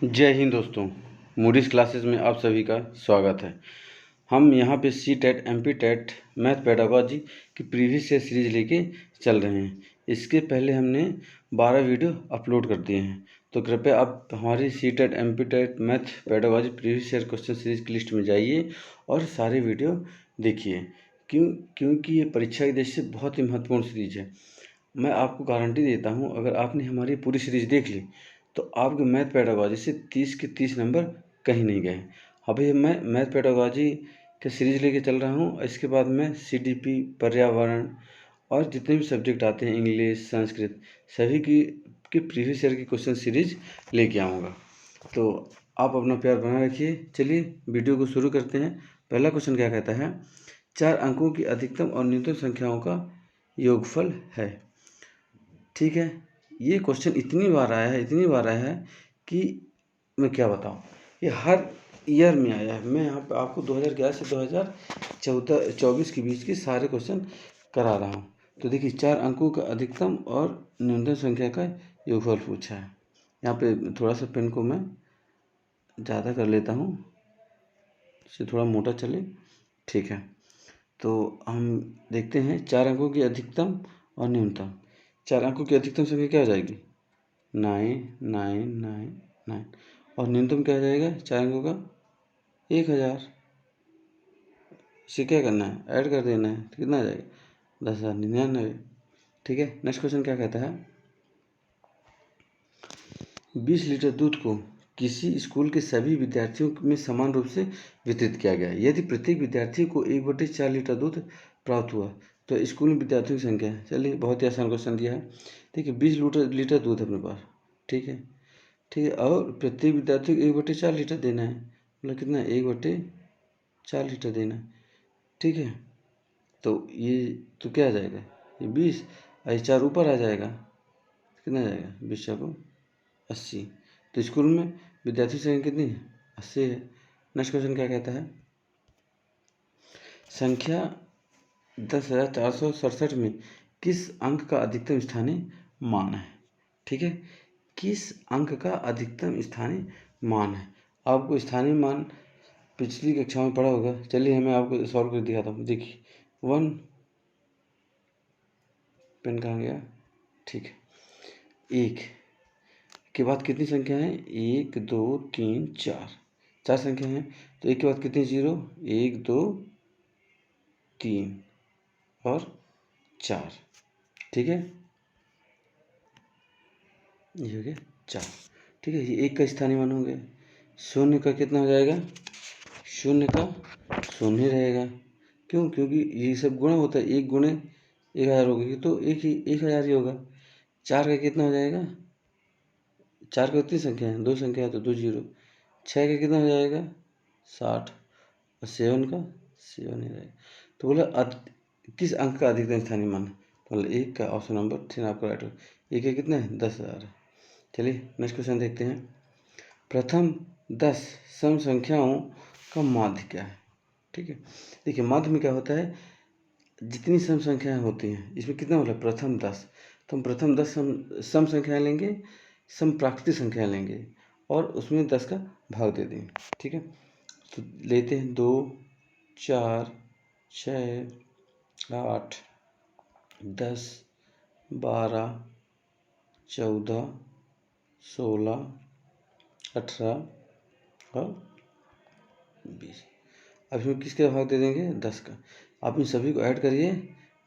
जय हिंद दोस्तों, Moody's classes में आप सभी का स्वागत है। हम यहाँ पे C TET M P TET math pedagogy की प्रीवियस ईयर सीरीज लेके चल रहे हैं। इसके पहले हमने 12 वीडियो अपलोड कर दिए हैं, तो कृपया आप हमारी C TET M P TET math pedagogy previous year question series की लिस्ट में जाइए और सारे वीडियो देखिए। क्योंकि ये परीक्षा की दृष्टि से बहुत ही महत्वपूर्ण सीरीज है। मैं आपको गारंटी देता हूँ, अगर आपने हमारी पूरी सीरीज देख ली तो आपके मैथ पेडागोजी से 30 के 30 नंबर कहीं नहीं गए। अभी मैं मैथ पेडागोजी के सीरीज लेके चल रहा हूँ। इसके बाद मैं सीडीपी, पर्यावरण और जितने भी सब्जेक्ट आते हैं, इंग्लिश, संस्कृत, सभी की प्रीवियस ईयर की क्वेश्चन सीरीज लेके आऊँगा। तो आप अपना प्यार बनाए रखिए। चलिए वीडियो को शुरू करते हैं। पहला क्वेश्चन क्या कहता है? 4 अंकों की अधिकतम और न्यूनतम संख्याओं का योगफल है। ठीक है, ये क्वेश्चन इतनी बार आया है कि मैं क्या बताऊँ। ये हर ईयर में आया है। मैं यहाँ पे आपको 2011 से 2024 के बीच के सारे क्वेश्चन करा रहा हूँ। तो देखिए, 4 अंकों का अधिकतम और न्यूनतम संख्या का योगफल पूछा है। यहाँ पे थोड़ा सा पेन को मैं ज़्यादा कर लेता हूँ, इससे थोड़ा मोटा चले। ठीक है, तो हम देखते हैं 4 अंकों की अधिकतम और न्यूनतम। 4 अंकों की अधिकतम संख्या क्या हो जाएगी? 9 और न्यूनतम क्या हो जाएगा 4 अंकों का? 1000। इसे क्या करना है? ऐड कर देना है। तो कितना आ जाएगा? 10,099। ठीक है, नेक्स्ट क्वेश्चन क्या कहता है? 20 लीटर दूध को किसी स्कूल के सभी विद्यार्थियों में समान रूप से वितरित किया गया। यदि प्रत्येक विद्यार्थी को 1/4 लीटर दूध प्राप्त हुआ तो स्कूल में विद्यार्थियों की संख्या है। चलिए, बहुत ही आसान क्वेश्चन दिया है। देखिए, 20 लीटर दूध अपने पास। ठीक है, और प्रत्येक विद्यार्थी को 1/4 लीटर देना है। मतलब कितना? 1/4 लीटर देना है। ठीक है, तो ये तो क्या आ जाएगा? ये 20 और 4 ऊपर आ जाएगा। कितना आ जाएगा? 20 को 80। तो स्कूल में विद्यार्थी संख्या कितनी है? 80 है। नेक्स्ट क्वेश्चन क्या कहता है? संख्या 10,467 में किस अंक का अधिकतम स्थानीय मान है? ठीक है, किस अंक का अधिकतम स्थानीय मान है? आपको स्थानीय मान पिछली कक्षा में पढ़ा होगा। चलिए, मैं आपको सॉल्व कर दिखाता हूँ। देखिए, 1 पेन कहाँ गया? ठीक है, 1 के बाद कितनी संख्या है? 1 2 3 4 संख्या हैं। तो 1 के बाद कितनी जीरो? 1 2 3 और 4। ठीक है, ये हो गया 4। ठीक है, ये 1 का स्थानीय मान हो गया। शून्य का कितना हो जाएगा? शून्य का शून्य रहेगा। क्यों? क्योंकि ये सब गुणा होता है। 1 गुणे 1000 होगी तो 1000 ही होगा। 4 का कितना हो जाएगा? 4 का कितनी संख्या है? 2 संख्या है तो 2 जीरो। 6 का कितना हो जाएगा? 60। और 7 का 7 ही रहेगा। तो बोला किस अंक का अधिकतम स्थानीय मान है? तो बोला 1 का। ऑप्शन नंबर 3 आपका राइट होगा। 1 का कितना है? 10,000 है। चलिए, नेक्स्ट क्वेश्चन देखते हैं। प्रथम 10 सम संख्याओं का माध्य क्या है? ठीक है, देखिए, माध्य में क्या होता है? जितनी सम संख्याएं होती हैं, इसमें कितना बोला? प्रथम 10। तो हम प्रथम 10 सम संख्याएं लेंगे, सम प्राकृतिक संख्याएं लेंगे और उसमें 10 का भाग दे देंगे। ठीक है, तो लेते हैं 2 4 6 8 10 12 14 16 18 और 20। अब इसमें किसका भाग दे देंगे? 10 का। आप इन सभी को ऐड करिए,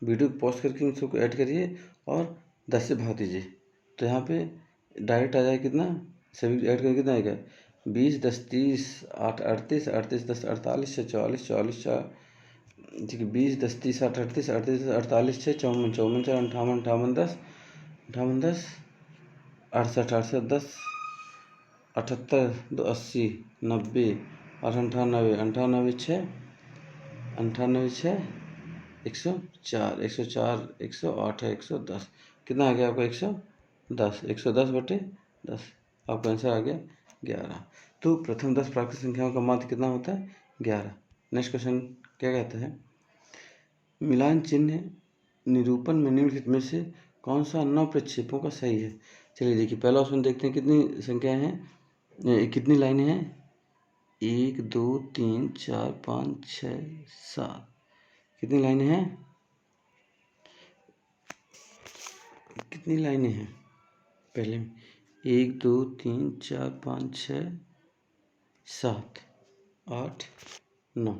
वीडियो को पॉज करके इन सबको ऐड करिए और 10 से भाग दीजिए। तो यहाँ पे डायरेक्ट आ जाए कितना? सभी ऐड करके कितना आएगा? 20 10 30 8 38 38 10 48 6 44 44 4। ठीक है, 20 10 30 8 38 38 10 48 6 54 54 4 58 58 10 58 10 68 68 10 78 2 80 90 और 98 98 6 98 6 104 104 108 है 110। कितना आ गया आपका? 110 110/10। आपका आंसर आ गया 11। तो प्रथम 10 प्राकृतिक संख्याओं का माध्य कितना होता है? 11। नेक्स्ट क्वेश्चन क्या कहता है? मिलान चिन्ह निरूपण में निम्नलिखित में से कौन सा 9 प्रक्षेपों का सही है? चलिए देखिए, पहला ऑप्शन देखते हैं। कितनी संख्याएं हैं? कितनी लाइनें हैं? 1 2 3 4 5 6 7। कितनी लाइनें हैं? कितनी लाइनें हैं पहले में? 1 2 3 4 5 6 7 8 9।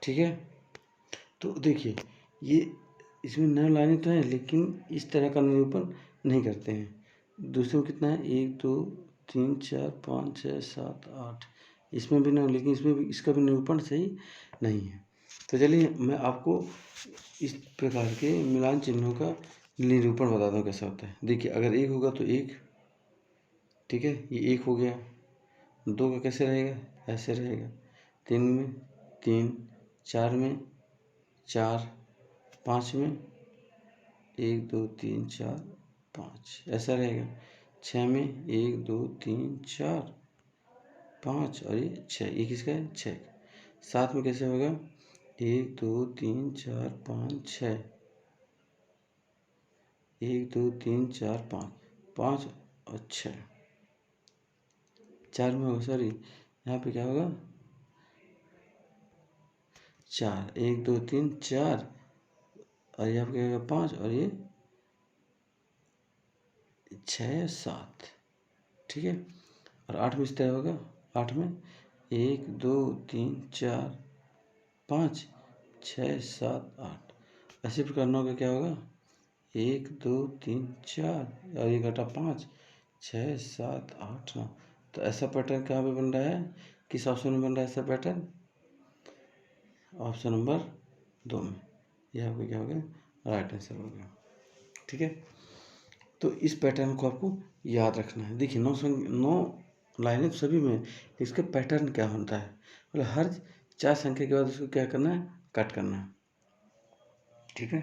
ठीक है, तो देखिए ये इसमें 9 लाइनें तो हैं, लेकिन इस तरह का निरूपण नहीं करते हैं। दूसरे में कितना है? 1 2 3 4 5 6 7 8। इसमें भी ना, लेकिन इसमें भी इसका भी निरूपण सही नहीं है। तो चलिए मैं आपको इस प्रकार के मिलान चिन्हों का निरूपण बताता हूँ कैसा होता है। देखिए अगर 1 होगा तो 1, ठीक है, ये 1 हो गया। 2 का कैसे रहेगा? ऐसे रहेगा। 3 में 3, 4 में 4, 5 में 1 2 3 4 5 ऐसा रहेगा। 6 में 1 2 3 4 5 और ये 6, ये किसका है? 6। 7 में कैसे होगा? 1 2 3 4 5 6, 1 2 3 4 5, 5 और 6। 4 में होगा, सॉरी यहाँ पे क्या होगा? 4, 1 2 3 4 और यहाँ पे क्या होगा? 5 और ये 6 7। ठीक है, और 8 में इस तरह होगा। 8 में 1 2 3 4 5 6 7 8। ऐसे प्रकार 9 का क्या होगा? 1 2 3 4 और ये घटा 5 6 7 8 9। तो ऐसा पैटर्न कहाँ पे बन रहा है? किस ऑप्शन में बन रहा है ऐसा पैटर्न? ऑप्शन नंबर 2 में। यह आपका क्या हो गया? राइट आंसर हो गया। ठीक है, तो इस पैटर्न को आपको याद रखना है। देखिए 9 लाइनें सभी में, इसका पैटर्न क्या होता है? मतलब हर 4 संख्या के बाद उसको क्या करना है? कट करना है। ठीक है,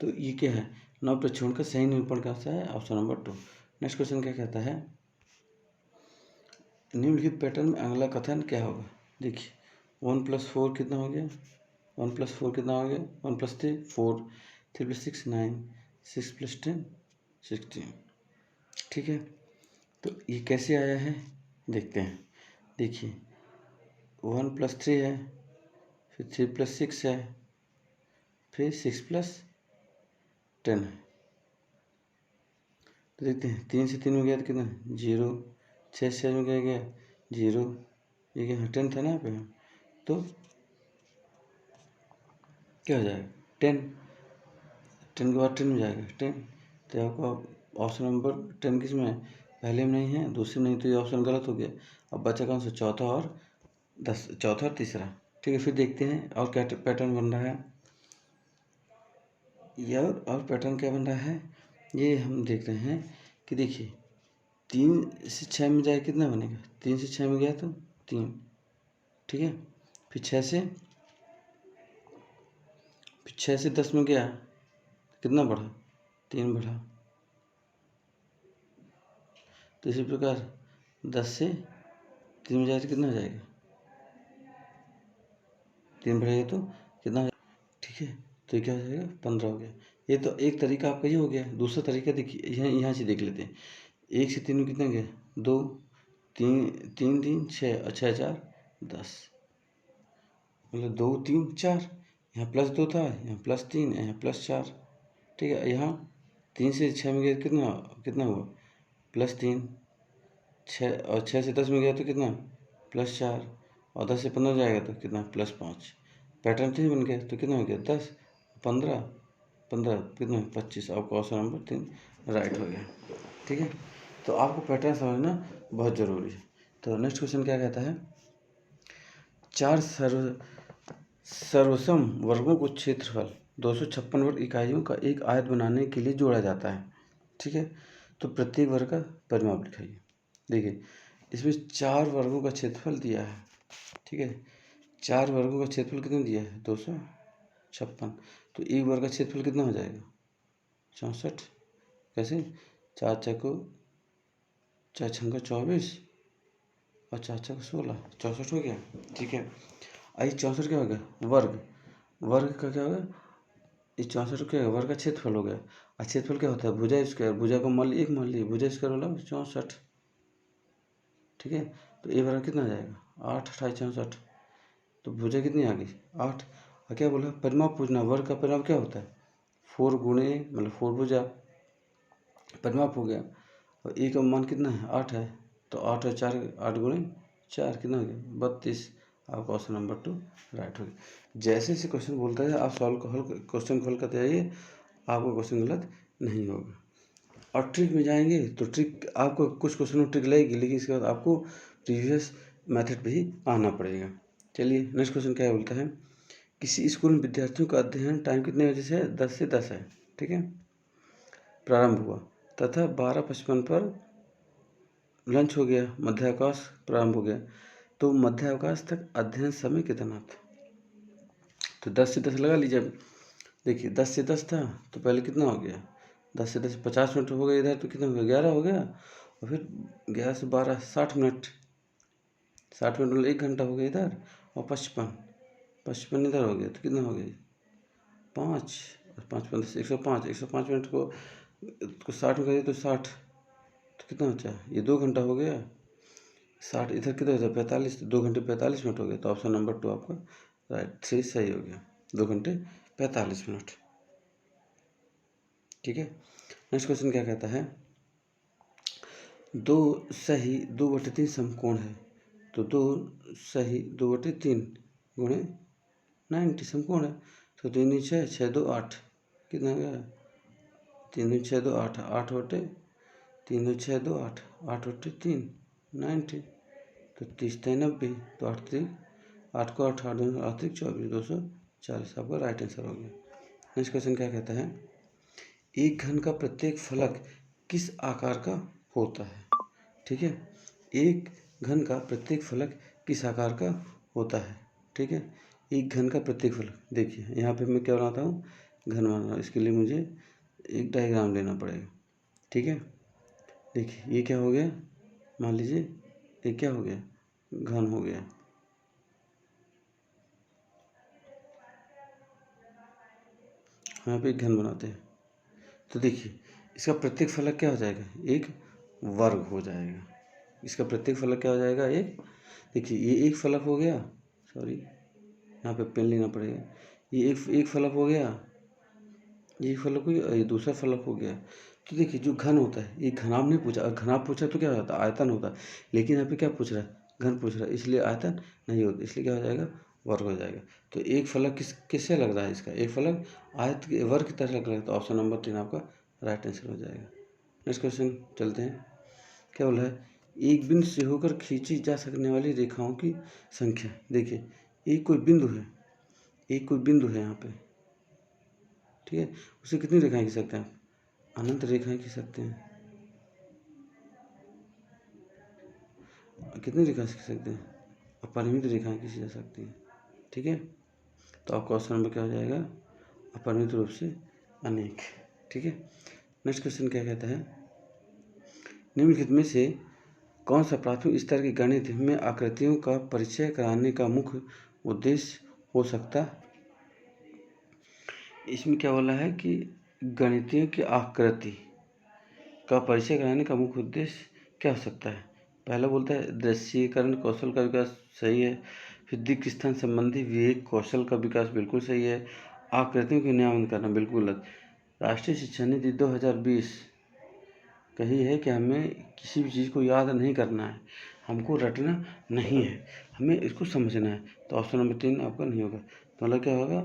तो ये क्या है? 9 प्रक्षेपण का सही निरूपण कैसा है? Option number 2। नेक्स्ट क्वेश्चन क्या कहता है? निम्नलिखित पैटर्न में अगला कथन क्या होगा? देखिए 1 + 4 कितना हो गया? 1 + 4 कितना हो गया? 1 + 3 4, 3 + 6 9, 6 + 10 16। ठीक है, तो ये कैसे आया है देखते हैं। देखिए 1 + 3 है, फिर 3 + 6 है, फिर 6 + 10 है। तो देखते हैं 3 से 3 में गया तो कितना? 0। 6 से 6 में क्या गया? 0। ये क्या 10 था ना यहाँ पे, तो क्या हो जाएगा? 10। 10 के बाद 10 में जाएगा 10। तो आपका ऑप्शन नंबर 10 किस में है? पहले में नहीं है, दूसरे में नहीं, तो ये ऑप्शन गलत हो गया। अब बचा कौन सा? चौथा और चौथा और तीसरा। ठीक है, फिर देखते हैं और क्या पैटर्न बन रहा है। यह और पैटर्न क्या बन रहा है ये हम देख रहे हैं कि देखिए 3 से 6 में जाए कितना बनेगा? 3 से 6 में गया तो 3। ठीक है, फिर 6 से 10 में गया कितना बढ़ा? 3 बढ़ा। तो इसी प्रकार 10 से 3 में जाए तो कितना हो जाएगा? 3 बढ़ेगा तो कितना हो जाएगा? ठीक है, तो ये क्या हो जाएगा? 15 हो गया। ये तो एक तरीका आपका ये हो गया। दूसरा तरीका देखिए, यहाँ से देख लेते हैं। 1 से 3 में कितना गया? 2, 3 3 3 6 और 6 4 10। मतलब 2 3 4, यहाँ +2 था, यहाँ +3, यहाँ +4। ठीक है, यहाँ 3 से 6 में गया कितना कितना हुआ? +3। 6 और 6 से 10 में गया तो कितना? +4। और 10 से 15 जाएगा तो कितना? +5। पैटर्न तो ही बन गया, तो कितना हो गया? 10 15 15 कितना? 25। आपका ऑप्शन नंबर 3 राइट हो गया। ठीक है, तो आपको पैटर्न समझना बहुत ज़रूरी है। तो नेक्स्ट क्वेश्चन क्या कहता है? 4 सर्वसम वर्गों को क्षेत्रफल 256 वर्ग इकाइयों का एक आयत बनाने के लिए जोड़ा जाता है। ठीक है, तो प्रत्येक वर्ग का परिमाप लिखाइए। देखिए इसमें 4 वर्गों का क्षेत्रफल दिया है। ठीक है, 4 वर्गों का क्षेत्रफल कितना दिया है? 256। तो एक वर्ग का क्षेत्रफल कितना हो जाएगा? 64। कैसे? 4 चौको 4 छंगा 24 और 4 चौको 16, 64 हो गया। ठीक है, आई 64 क्या हो गया? वर्ग। वर्ग का क्या होगा? इस 64 क्या वर्ग का क्षेत्रफल हो गया। और क्षेत्रफल क्या होता है? भुजा स्क्वायर। भुजा को मान ली 1 मान ली, भुजा स्क्वायर वाला 64। ठीक है। तो ए बराबर कितना आ जाएगा 8 28 64, तो भुजा कितनी आ गई 8। और क्या बोला परिमाप पूछना, वर्ग का परिमाप क्या होता है 4 गुणे मतलब 4 भुजा परिमाप हो गया। और ए का मान कितना है 8 है, तो 8 और 4 8 गुणे 4 कितना हो गया 32। आपका ऑप्शन नंबर 2 राइट हो गया। जैसे जैसे क्वेश्चन बोलता है आप क्वेश्चन को हल करते जाइए, आपका क्वेश्चन गलत नहीं होगा। और ट्रिक में जाएंगे तो ट्रिक आपको कुछ क्वेश्चन में ट्रिक लगेगी, लेकिन इसके बाद आपको प्रीवियस मेथड पे ही आना पड़ेगा। चलिए नेक्स्ट क्वेश्चन क्या बोलता है, किसी स्कूल में विद्यार्थियों का अध्ययन टाइम कितने बजे से है 10 से 10 है, ठीक है, प्रारंभ हुआ तथा 12:55 पर लंच हो गया, मध्यावकाश प्रारंभ हो गया, तो मध्यावकाश तक अध्ययन समय कितना था। तो 10 से 10 लगा लीजिए। देखिए 10 से 10 था तो पहले कितना हो गया 10 से 10 50 मिनट हो गया इधर, तो कितना हो गया 11 हो गया, और फिर 11 से 12 60 मिनट, 60 मिनट मतलब 1 घंटा हो गया इधर, और 55 इधर हो गया, तो कितना हो गया 5 और 5 5 105 मिनट को 60 में करिए तो 60, तो कितना बचा ये 2 घंटा हो गया, 60 इधर कितना होता है 45, 2 घंटे 45 मिनट हो गया, तो ऑप्शन नंबर 2 आपका राइट 3 सही हो गया, 2 घंटे 45 मिनट, ठीक है। नेक्स्ट क्वेश्चन क्या कहता है, 2 सही 2/3 समकोण है, तो 2 सही 2/3 गुणे 90 समकोण है, तो 3 दूनी 6 6 2 8 कितना हो गया 3 दूनी 6 2 8 8 बटे 3 2 6 2 8 8 बटे 3 90, तो 30 3 90, तो 8 3 8 को 8 8 8 3 24 240 आपका राइट आंसर हो गया। नेक्स्ट क्वेश्चन क्या कहता है, एक घन का प्रत्येक फलक किस आकार का होता है, ठीक है, एक घन का प्रत्येक फलक किस आकार का होता है, ठीक है, एक घन का प्रत्येक फलक। देखिए यहाँ पे मैं क्या बनाता हूँ घन बना रहा हूँ, इसके लिए मुझे एक डायग्राम लेना पड़ेगा, ठीक है। देखिए ये क्या हो गया, मान लीजिए ये क्या हो गया घन हो गया, यहाँ पे एक घन बनाते हैं, तो देखिए इसका प्रत्येक फलक क्या हो जाएगा एक वर्ग हो जाएगा, इसका प्रत्येक फलक क्या हो जाएगा एक, देखिए ये एक फलक हो गया, सॉरी यहाँ पे पेन लेना पड़ेगा, ये एक फलक हो गया, ये फलक हो गया, ये दूसरा फलक हो गया। तो देखिए जो घन होता है ये घनाभ नहीं पूछा, घनाभ पूछा तो क्या होता है आयतन होता है, लेकिन यहाँ पे क्या पूछ रहा है घन पूछ रहा है, इसलिए आयतन नहीं होता, इसलिए क्या हो जाएगा वर्ग हो जाएगा। तो एक फलक किससे लग रहा है, इसका एक फलक आयत के वर्ग की तरह लग रहा है, तो ऑप्शन नंबर 3 आपका राइट आंसर हो जाएगा। नेक्स्ट क्वेश्चन चलते हैं, क्या बोला है, एक बिंदु से होकर खींची जा सकने वाली रेखाओं की संख्या। देखिए एक कोई बिंदु है, एक कोई बिंदु है यहाँ पे, ठीक है, उसे कितनी रेखाएं खींच सकते हैं आप, अनंत रेखाएं खींच सकते हैं, कितनी रेखाएं खींच सकते हैं, अपरिमित रेखाएं खींची जा सकती हैं, ठीक है। तो आपका क्वेश्चन नंबर क्या हो जाएगा अपरिमित रूप से अनेक, ठीक है। नेक्स्ट क्वेश्चन क्या कहता है, निम्नलिखित में से कौन सा प्राथमिक स्तर के गणित में आकृतियों का परिचय कराने का मुख्य उद्देश्य हो सकता है। इसमें क्या बोला है कि गणितियों की आकृति का परिचय कराने का मुख्य उद्देश्य क्या हो सकता है। पहला बोलता है दृश्यीकरण कौशल का विकास, सही है। फिर दिक् स्थान संबंधी विवेक कौशल का विकास, बिल्कुल सही है। आकृतियों के नियमन करना, बिल्कुल गलत। राष्ट्रीय शिक्षा नीति 2020 कही है कि हमें किसी भी चीज़ को याद नहीं करना है, हमको रटना नहीं है, हमें इसको समझना है, तो ऑप्शन नंबर 3 आपका नहीं होगा। तो मतलब क्या होगा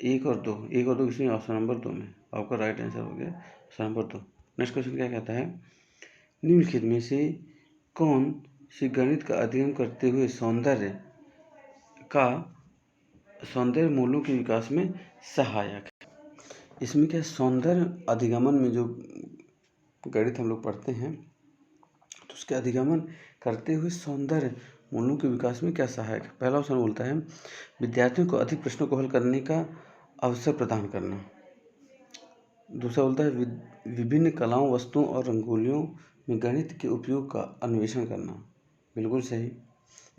1 और 2 किसमें ऑप्शन नंबर 2 में, आपका राइट आंसर हो गया ऑप्शन नंबर 2। नेक्स्ट क्वेश्चन क्या कहता है, निम्नलिखित में से कौन सी गणित का अध्ययन करते हुए सौंदर्य मूल्यों के विकास में सहायक है। इसमें क्या सौंदर्य अधिगमन में जो गणित हम लोग पढ़ते हैं तो उसके अधिगमन करते हुए सौंदर्य मूल्यों के विकास में क्या सहायक है। पहला ऑप्शन बोलता है विद्यार्थियों को अधिक प्रश्नों को हल करने का अवसर प्रदान करना। दूसरा बोलता है विभिन्न कलाओं वस्तुओं और रंगोलियों में गणित के उपयोग का अन्वेषण करना, बिल्कुल सही।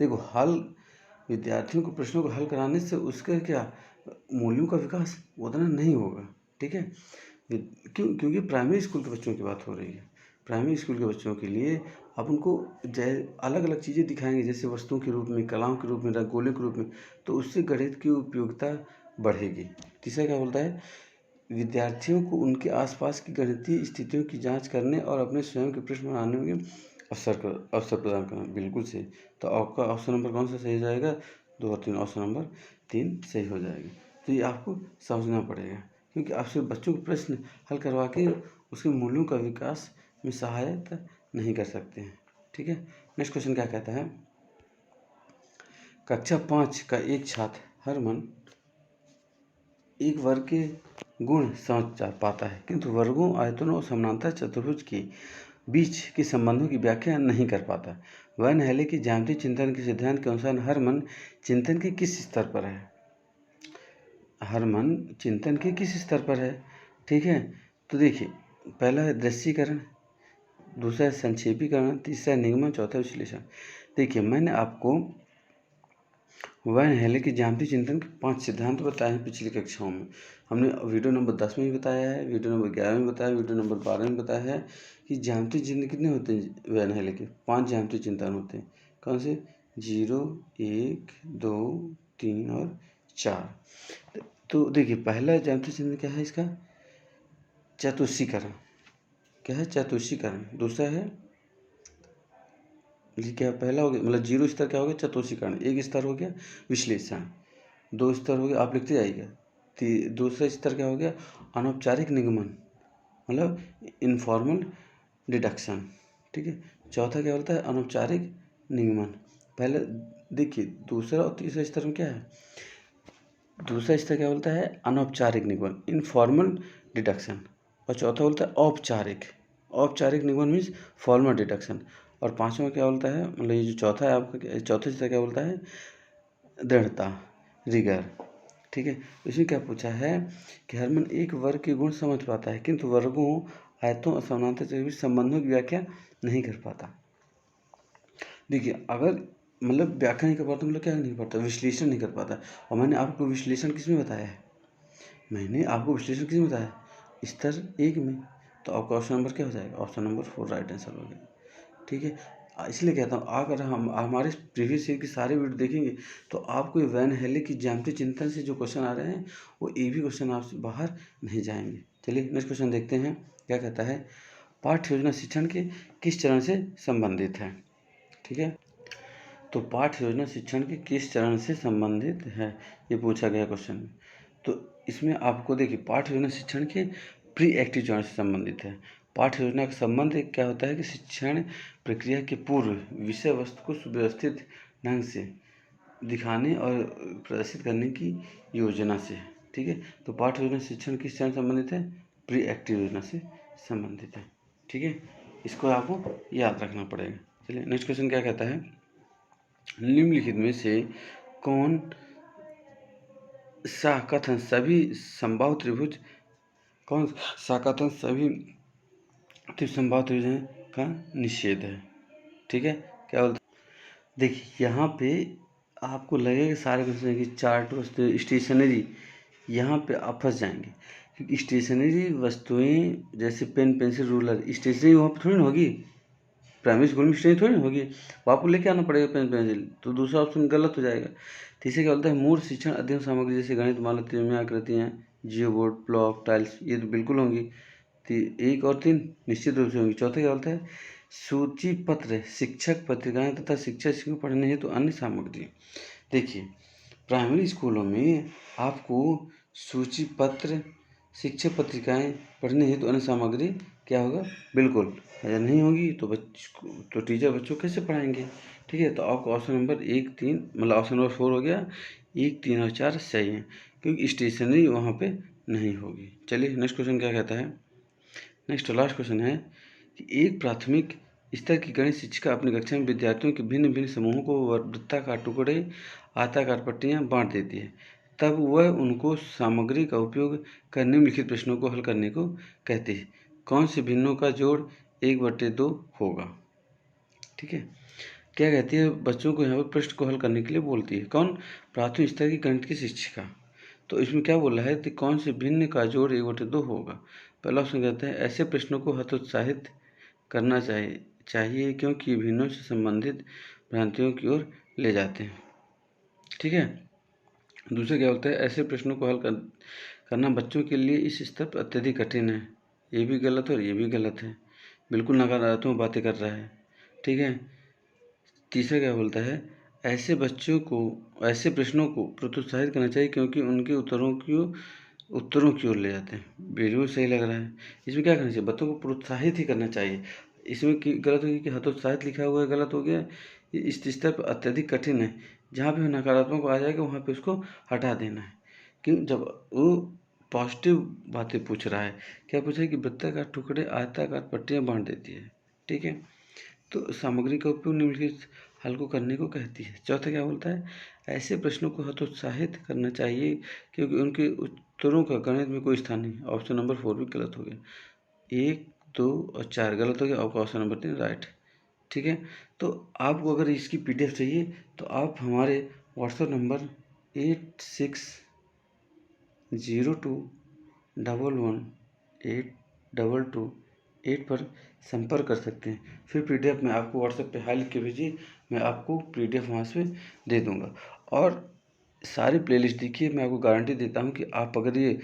देखो विद्यार्थियों को प्रश्नों को हल कराने से उसका क्या मूल्यों का विकास उतना नहीं होगा, ठीक है। क्योंकि प्राइमरी स्कूल के बच्चों की बात हो रही है, प्राइमरी स्कूल के बच्चों के लिए आप उनको अलग अलग चीज़ें दिखाएंगे, जैसे वस्तुओं के रूप में, कलाओं के रूप में, रंगोलियों के रूप में, तो उससे गणित की उपयोगिता बढ़ेगी। तीसरा क्या बोलता है, विद्यार्थियों को उनके आसपास की गणितीय स्थितियों की जांच करने और अपने स्वयं के प्रश्न बनाने के अवसर प्रदान करना। बिल्कुल सही। तो आपका ऑप्शन नंबर कौन सा सही हो जाएगा? 2 और 3, ऑप्शन नंबर 3 सही हो जाएगा। तो ये आपको समझना पड़ेगा, क्योंकि आप सिर्फ बच्चों को प्रश्न हल करवा के उसके मूल्यों का विकास में सहायता नहीं कर सकते हैं। ठीक है। नेक्स्ट क्वेश्चन क्या कहता है, कक्षा 5 का एक छात्र हरमन एक वर्ग के गुण समझ पाता है, किंतु वर्गों, आयतनों और समानांतर चतुर्भुज के बीच के संबंधों की व्याख्या नहीं कर पाता। वैन हेले की ज्यामितीय चिंतन के सिद्धांत के अनुसार हरमन चिंतन के किस स्तर पर है? हरमन चिंतन के किस स्तर पर है? ठीक है। तो देखिए, पहला है दृश्यीकरण, दूसरा है संक्षेपीकरण, तीसरा है निगमन, चौथा विश्लेषण। देखिए, मैंने आपको वैन हेले के ज्यामितीय चिंतन के 5 सिद्धांत बताए हैं पिछली कक्षाओं में। हमने वीडियो नंबर 10 में भी बताया है, वीडियो नंबर 11 में बताया, वीडियो नंबर 12 में बताया है कि ज्यामितीय चिंतन कितने होते हैं वैन हेले के? 5 ज्यामितीय चिंतन होते हैं। कौन से? 0, 1, 2, 3 और 4। तो देखिए, पहला ज्यामितीय चिंतन क्या है इसका? चतुष्कीकरण। क्या है? चतुष्कीकरण। दूसरा है, ये क्या पहला हो गया, मतलब 0 स्तर क्या हो गया? चतुष्कीकरण। 1 स्तर हो गया विश्लेषण, 2 स्तर हो गया, आप लिखते जाइएगा। दूसरा स्तर क्या हो गया? अनौपचारिक निगमन, मतलब इनफॉर्मल डिडक्शन। ठीक है। चौथा क्या बोलता है? अनौपचारिक निगमन। पहले देखिए, दूसरा और तीसरा स्तर में क्या है? दूसरा स्तर क्या बोलता है? अनौपचारिक निगमन, इनफॉर्मल डिडक्शन। और चौथा बोलता है औपचारिक। औपचारिक निगमन मीन्स फॉर्मल डिडक्शन। और पांचवा क्या बोलता है, मतलब ये जो चौथा है आपका, चौथे स्तर क्या बोलता है? दृढ़ता, रिगर। ठीक है। इसमें क्या पूछा है कि हरमन एक वर्ग के गुण समझ पाता है, किंतु वर्गों, आयतों और समानांतर के बीच संबंधों की व्याख्या नहीं कर पाता। देखिए, अगर मतलब व्याख्या नहीं कर पाता मतलब क्या नहीं कर पाता? विश्लेषण नहीं कर पाता। और मैंने आपको विश्लेषण किसमें बताया है? मैंने आपको विश्लेषण किसमें बताया? स्तर 1 में। तो आपका ऑप्शन नंबर क्या हो जाएगा? ऑप्शन नंबर 4 राइट आंसर हो गया। ठीक है। इसलिए कहता हूँ, अगर हम हमारे प्रीवियस ईयर की सारे वीडियो देखेंगे तो आपको वैन हेले की ज्यामितीय चिंतन से जो क्वेश्चन आ रहे हैं वो एक भी क्वेश्चन आपसे बाहर नहीं जाएंगे। चलिए नेक्स्ट क्वेश्चन देखते हैं, क्या कहता है, पाठ्य योजना शिक्षण के किस चरण से संबंधित है? ठीक है। तो पाठ्य योजना शिक्षण के किस चरण से संबंधित है, ये पूछा गया क्वेश्चन में। तो इसमें आपको देखिए, पाठ्य योजना शिक्षण के प्री एक्टिव चरण से संबंधित है। पाठ्य योजना का संबंध क्या होता है कि शिक्षण प्रक्रिया के पूर्व विषय वस्तु को सुव्यवस्थित ढंग से दिखाने और प्रदर्शित करने की योजना से। ठीक है। तो पाठ्य योजना शिक्षण किस चरण से संबंधित है? प्री एक्टिव योजना से संबंधित है। ठीक है। इसको आपको याद रखना पड़ेगा। चलिए नेक्स्ट क्वेश्चन क्या कहता है, निम्नलिखित में से कौन सा कथन सभी संभावित त्रिभुज संभावित त्रिभुज का निषेध है? ठीक है। क्या बोलते, देखिए यहाँ पे आपको लगेगा सारे क्वेश्चन की चार्ट वस्तु स्टेशनरी, यहाँ पे आप फंस जाएंगे, क्योंकि स्टेशनरी वस्तुएं जैसे पेन, पेंसिल, रूलर, स्टेशनरी वहाँ पर थोड़ी ना होगी। प्राइमरी स्कूल में स्टेशनरी थोड़ी ना होगी, वो आपको लेके आना पड़ेगा पेन, पेंसिल। तो दूसरा ऑप्शन गलत हो जाएगा। तीसरे क्या बोलता है, मूल शिक्षण अध्ययन सामग्री जैसे गणित, माला, त्रिज्या, आकृतियाँ, जियो बोर्ड, ब्लॉक, टाइल्स, ये तो बिल्कुल होंगी। 1 और 3 निश्चित रूप से होंगी। चौथा क्या बोलता है, सूची पत्र, शिक्षक पत्रिकाएं तथा शिक्षक को पढ़ने हेतु तो अन्य सामग्री। देखिए, प्राइमरी स्कूलों में आपको सूची पत्र, शिक्षक पत्रिकाएं पढ़ने हेतु अन्य सामग्री क्या होगा? बिल्कुल। अगर नहीं होगी तो टीचर बच्चों कैसे पढ़ाएंगे? ठीक है। तो आपको ऑप्शन नंबर 1, 3 मतलब ऑप्शन नंबर 4 हो गया। 1, 3 और 4 सही है, क्योंकि स्टेशनरी वहाँ पे नहीं होगी। चलिए नेक्स्ट क्वेश्चन क्या कहता है, नेक्स्ट लास्ट क्वेश्चन है कि एक प्राथमिक स्तर की गणित शिक्षिका अपनी कक्षा में विद्यार्थियों के भिन्न भिन्न समूहों को वृत्ताकार टुकड़े, आयताकार पट्टियाँ बांट देती है। तब वह उनको सामग्री का उपयोग कर निम्नलिखित प्रश्नों को हल करने को कहती है। कौन से भिन्नों का जोड़ 1/2 होगा? ठीक है। क्या कहती है, बच्चों को यहाँ पर प्रश्न को हल करने के लिए बोलती है। कौन? प्राथमिक स्तर की गणित की शिक्षिका। तो इसमें क्या बोला है कि कौन से भिन्न का जोड़ 1/2 होगा? पहला ऑप्शन कहता है ऐसे प्रश्नों को हतोत्साहित करना चाहिए, चाहिए क्योंकि भिन्नों से संबंधित भ्रांतियों की ओर ले जाते हैं। ठीक है। दूसरा क्या बोलता है, ऐसे प्रश्नों को हल करना बच्चों के लिए इस स्तर पर अत्यधिक कठिन है। ये भी गलत है और ये भी गलत है, बिल्कुल नकारात्मक बातें कर रहा है। ठीक है। तीसरा क्या बोलता है, ऐसे प्रश्नों को प्रोत्साहित करना चाहिए क्योंकि उनके उत्तरों की ओर ले जाते हैं। बिल्कुल सही लग रहा है। इसमें क्या करना चाहिए, बच्चों को प्रोत्साहित ही करना चाहिए। इसमें गलत हो गया कि हतोत्साहित लिखा हुआ है, गलत हो गया। इस स्तर पर अत्यधिक कठिन है, जहाँ पे नकारात्मक आ जाएगा वहाँ पे उसको हटा देना है। क्यों, जब वो पॉजिटिव बातें पूछ रहा है, क्या पूछ रहा है कि वृत्ताकार टुकड़े आयताकार पट्टियाँ बांट देती है। ठीक है। तो सामग्री का उपयोग निम्नलिखित हल को करने को कहती है। चौथा क्या बोलता है, ऐसे प्रश्नों को हतोत्साहित करना चाहिए क्योंकि उनके उत्तरों का गणित में कोई स्थान नहीं। ऑप्शन नंबर 4 भी गलत हो गया। 1, 2 और 4 गलत हो गया। आपका ऑप्शन नंबर 3 राइट। ठीक है। तो आपको अगर इसकी PDF चाहिए तो आप हमारे व्हाट्सएप नंबर 8602118228 पर संपर्क कर सकते हैं। फिर PDF मैं आपको व्हाट्सएप पे हाई लिख के भेजिए, मैं आपको PDF वहाँ से दे दूँगा। और सारी प्लेलिस्ट देखिए, मैं आपको गारंटी देता हूँ कि आप अगर ये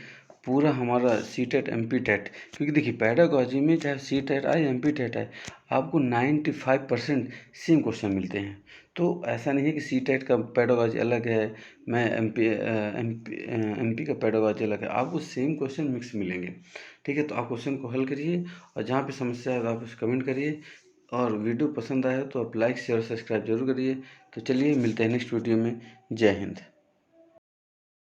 पूरा हमारा CTET MPTET, क्योंकि देखिए पेडागॉजी में चाहे CTET आए MPTET आए, आपको 95% सेम क्वेश्चन मिलते हैं। तो ऐसा नहीं है कि CTET का पेडागॉजी अलग है, मैं MP का पेडागॉजी अलग है, आपको सेम क्वेश्चन मिक्स मिलेंगे। ठीक है। तो आप क्वेश्चन को हल करिए और जहाँ पे समस्या है आप उसे कमेंट करिए। और वीडियो पसंद आया तो आप लाइक शेयर सब्सक्राइब जरूर करिए। तो चलिए मिलते हैं नेक्स्ट वीडियो में। जय हिंद।